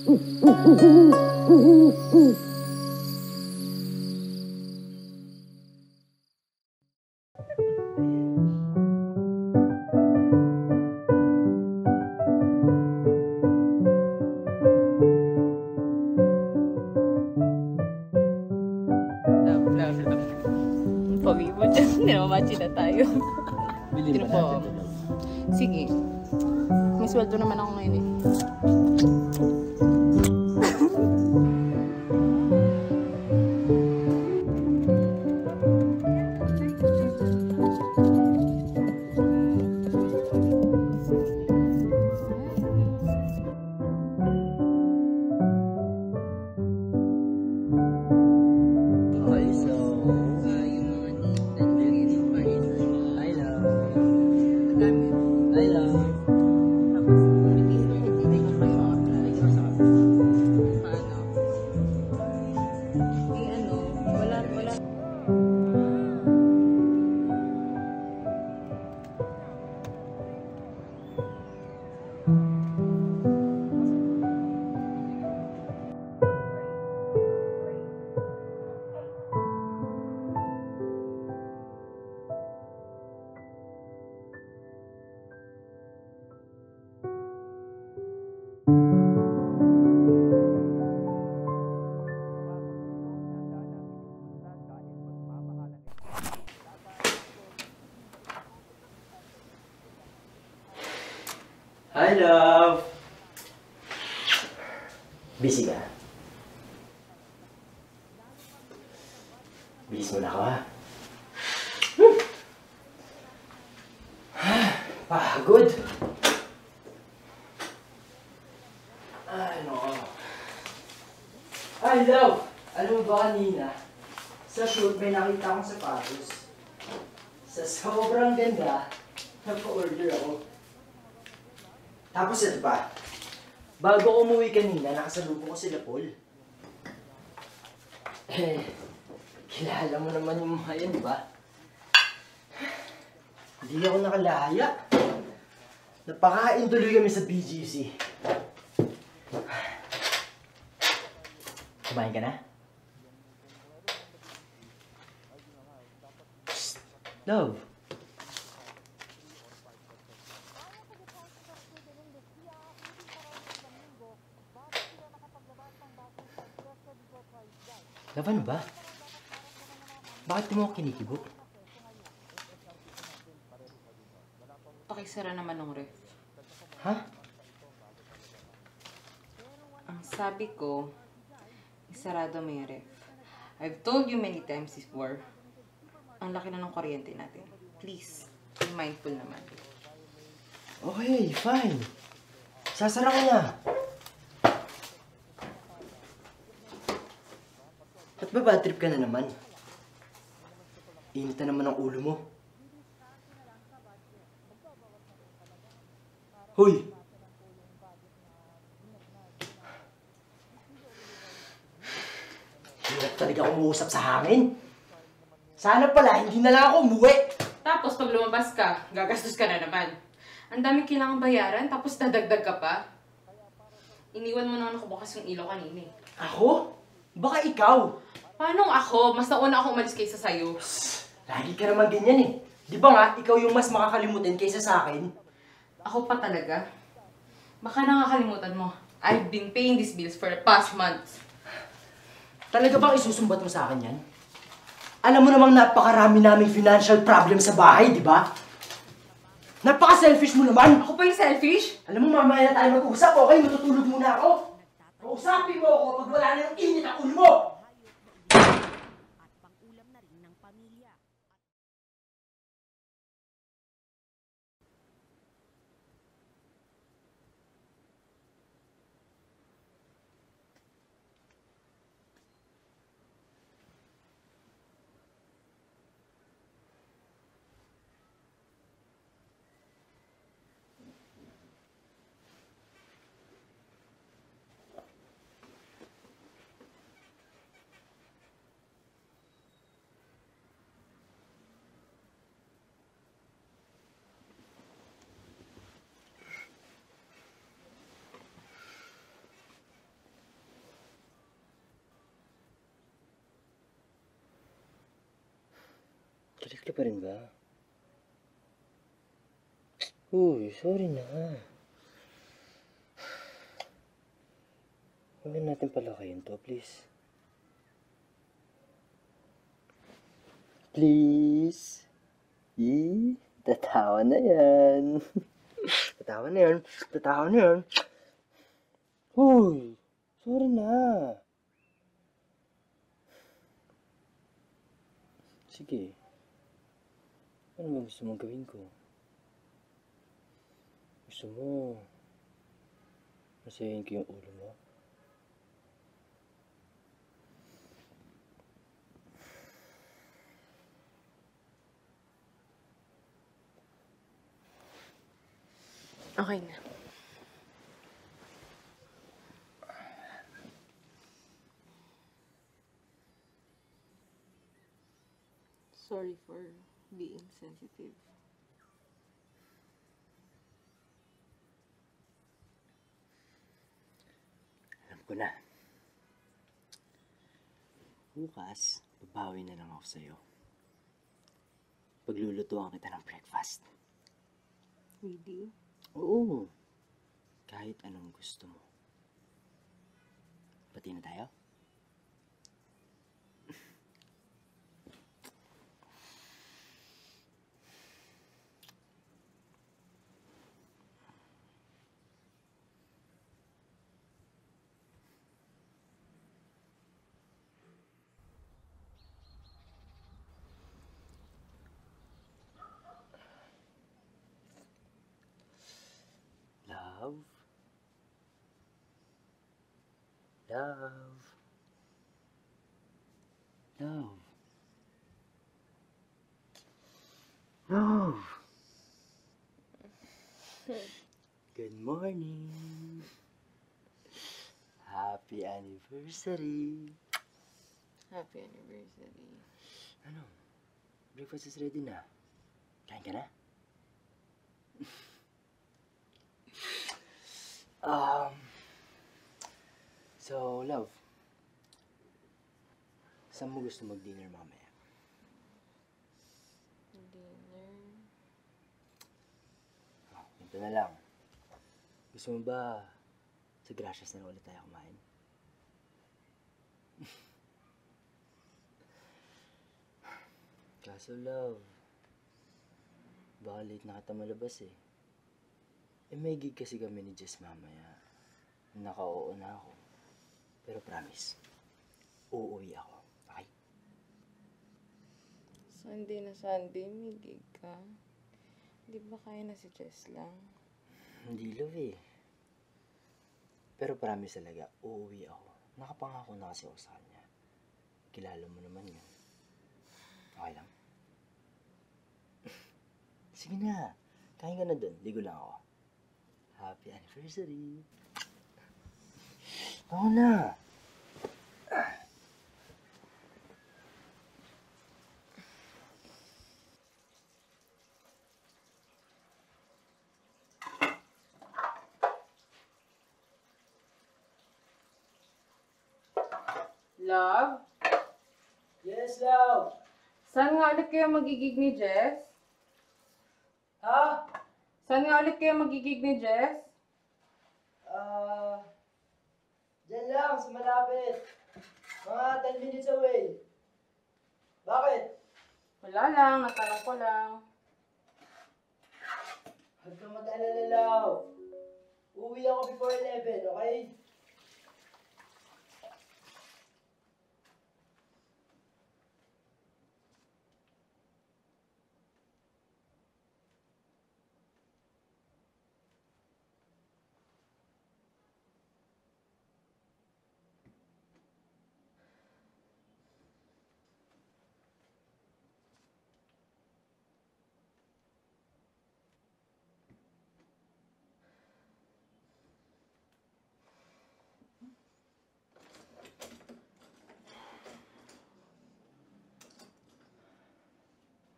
Love. Ang pogi mo dyan. Hindi na mamachi na tayo. Bilhin ba natin ito? Sige. May sweldo naman ako ngayon eh. Hi, love! Busy ka? Bihis mo na ako, ha? Pagod! Ay, no. Hi, love! Alam mo ba kanina, sa shoot may nakita akong sapatos. Sa sobrang ganda, nagpa-order ako. Tapos ito pa, bago umuwi kanina, nakasalubong ko sila Paul. Eh, kilala mo naman yung mga yan, di ba? Hindi ako nakalaya. Napakain tuloy kami sa BGC. Kumain ka na? Psst, love. Love, ano ba? Bakit mo ako kinikibo? Pakisara naman ng ref. Ha? Ang sabi ko, isarado mo yung ref. I've told you many times before, ang laki na ng kuryente natin. Please, be mindful naman. Okay, fine. Sasara ko na. Ba't ba bad trip ka na naman? Init na naman ang ulo mo. Hoy! Hirap talaga umuusap sa hangin. Sana pala, hindi na lang ako umuwi. Tapos pag lumabas ka, gagastos ka na naman. Ang dami kailangang bayaran, tapos dadagdag ka pa. Iniwan mo naman ako bukas yung ilaw kanina eh. Ako? Baka ikaw. Paano ako? Mas nauna ako umalis kaysa sa'yo. Lagi ka naman ganyan eh. Di ba nga, ikaw yung mas makakalimutin kaysa sa akin? Ako pa talaga? Baka nakakalimutan mo. I've been paying these bills for the past months. Talaga bang isusumbat mo sa akin yan? Alam mo namang napakarami naming financial problem sa bahay, di ba? Napaka-selfish mo naman! Ako pa yung selfish? Alam mo, mamaya na tayo mag-usap, okay? Matutulog muna ako. Kausapin mo ako pag wala na yung init ang ulo mo! ka pa rin ba? Uy, sorry na. Huwag na natin palakayin to, please. Please. Tatawa na yan. Tatawa na yan. Tatawa na yan. Uy, sorry na. Sige. Ano ba gusto mong gawin ko? Gusto mo masayahin ko yung ulo mo? Okay na. Sorry for being sensitive. Alam ko na. Bukas, babawi na lang ako sa'yo. Paglulutuan kita ng breakfast. Really? Oo. Kahit anong gusto mo. Pati na tayo? Love. Love. Love. Love. Good morning. Happy anniversary. Happy anniversary. Ano? Breakfast is ready na. Kain ka na? So, love. Saan mo gusto mag-dinner mamaya? Dinner. Oh, ito na lang. Gusto mo ba sa Gracias na ulit tayo kumain? Kaso, love, baka late na kita malabas eh. May gig kasi kami ni Jess mamaya. Naka-oo na ako. Pero promise, uuwi ako. Okay? Sunday na Sunday, may gig ka. Di ba kaya na si Jess lang? Hindi, love eh. Pero promise talaga, uuwi ako. Nakapangako na kasi ako sa kanya. Kilala mo naman yun. Okay lang? Sige na. Kain ka na dun. Ligo lang ako. Happy anniversary. Oo na. Love? Yes, love. Saan nga ulit kayo magigig ni Jess? Ha? Saan nga ulit kayo magigig ni Jess? Diyan lang, sa malapit. Mga 10 minutes away. Bakit? Wala lang, natanong ko lang. Huwag kang mag-alala, love. Uwi ako before 11, okay?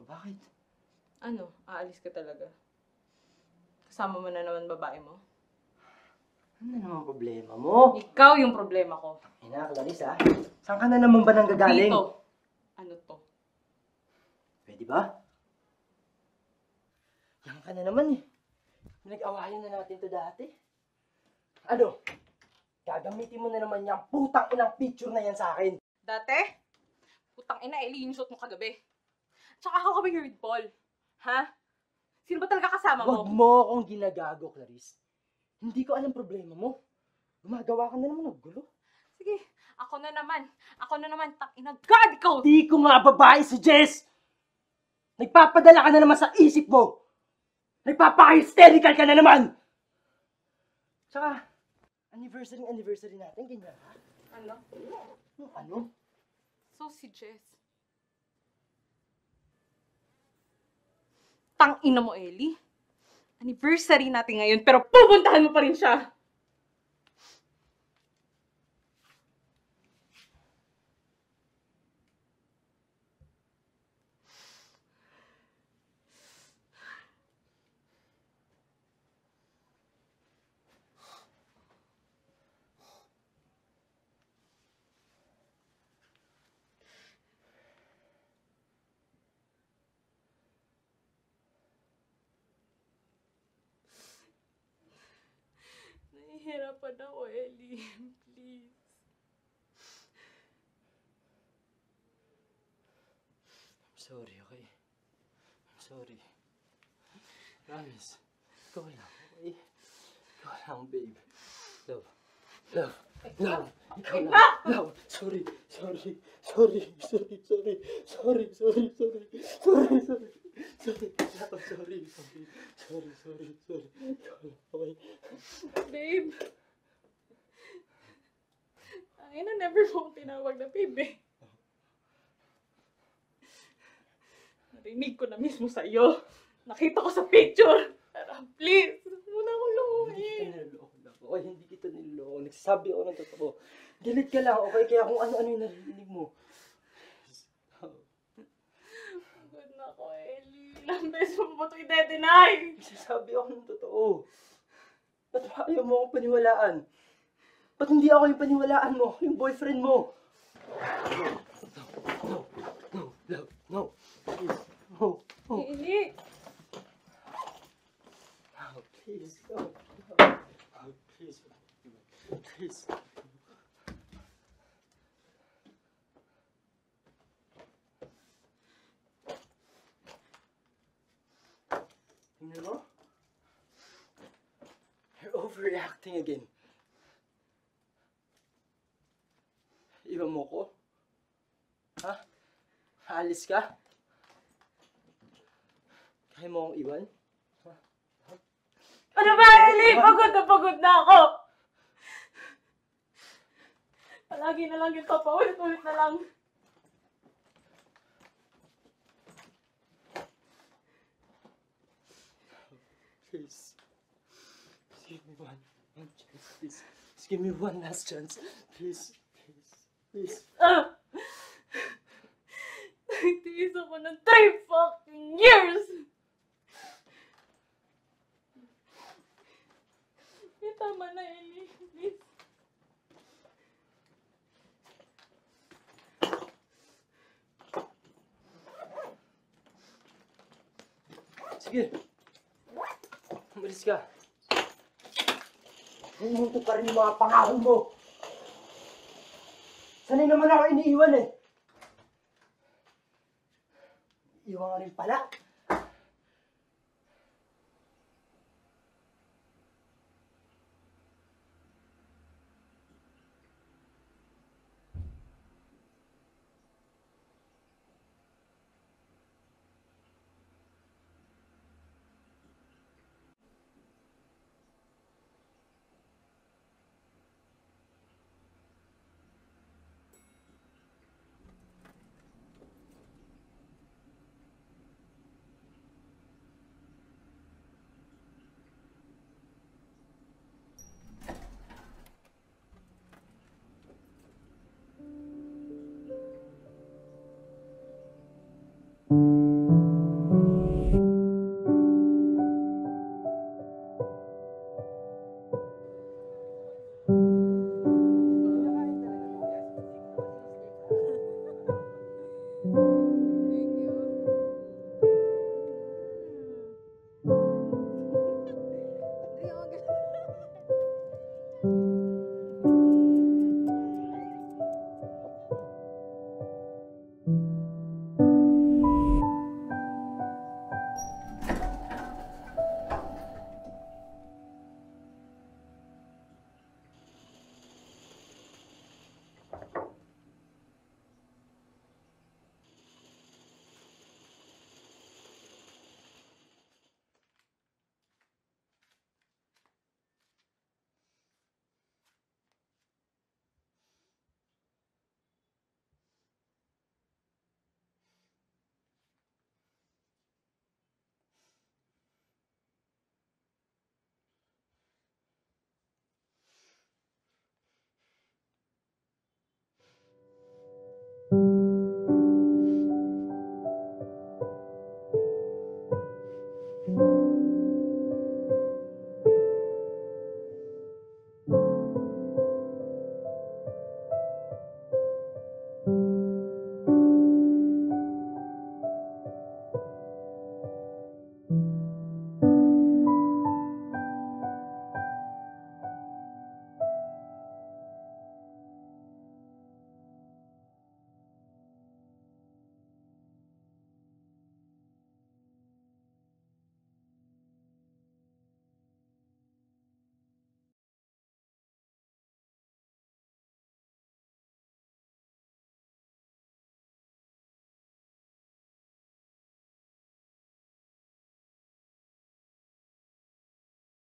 Bakit? Ano, aalis ka talaga? Kasama mo na naman babae mo? Ano na naman problema mo? Ikaw yung problema ko. Ina, Clarissa, saan ka na naman ba nanggagaling? Dito. Ano to? Pwede di ba? Yan ka na naman eh. Nag-awayan na natin to dati. Ano? Gagamitin mo na naman yung putang inang picture na yan sa akin. Dati? Putang ina, Eli, yung suot mo kagabi. Tsaka ako ka ba yung Paul? Ha? Sino ba talaga kasama Huwag mo? mo akong ginagago, Clarice. Hindi ko alam problema mo. Gumagawa ka na naman ng gulo. Sige, ako na naman. Ako na naman, tangina. God, ikaw! Di ko nga babae si Jess! Nagpapadala ka na naman sa isip mo! Nagpapaka-hysterical ka na naman! Tsaka, anniversary natin, ganyan ha? Ano? Ano? So, si Jess. Tangina mo, Eli. Anniversary natin ngayon, pero pupuntahan mo pa rin siya. Nahihirapan ako, Eli. Please. I'm sorry, okay? I'm sorry. Promise. Ikaw lang, okay? Ikaw lang, babe. Love. Love. Love. Ikaw lang. Love. Sorry. Sorry. Sorry. Sorry. Sorry. Sorry. Sorry. Sorry. Sorry. Sorry. Sorry. Love. Sorry. Sorry. Sorry. Sorry. Sorry. Ikaw lang, okay? Babe. Ay na, never mo akong tinawag na babe eh. Narinig ko na mismo sa iyo. Nakita ko sa picture. Pero please, muna ako Hindi lumahin. kita niloloko lang. Okay, hindi kita niloloko. Nagsasabi ako ng totoo. Galit ka lang, okay? Kaya kung ano-ano yung narinig mo. Good na ako, Eli. Ilang beses mo ba ito i-deny? Nagsasabi ako ng totoo. Ba't ba ayaw mo akong paniwalaan? Ba't hindi ako yung paniwalaan mo? Yung boyfriend mo? No. No. No. No. Please. No. No. Eli. No. Please. No. No. Please. Please. Tingnan mo? You're overreacting again. Iwan mo ko? Ha? Aalis ka? Kaya mo akong iwan? Ano ba, Eli? Pagod na ako. Palagi na lang ito. Paulit-ulit na lang. Please. Just give me one chance, please. Just give me one last chance. Please. Please. Please. Nagtiis ako ng 3 fucking years! Tama na, Eli. Please. Sige. Umalis ka. Humunto pa rin yung mga pangako mo. Sanay naman ako iniiwan eh. Iwan ka rin pala.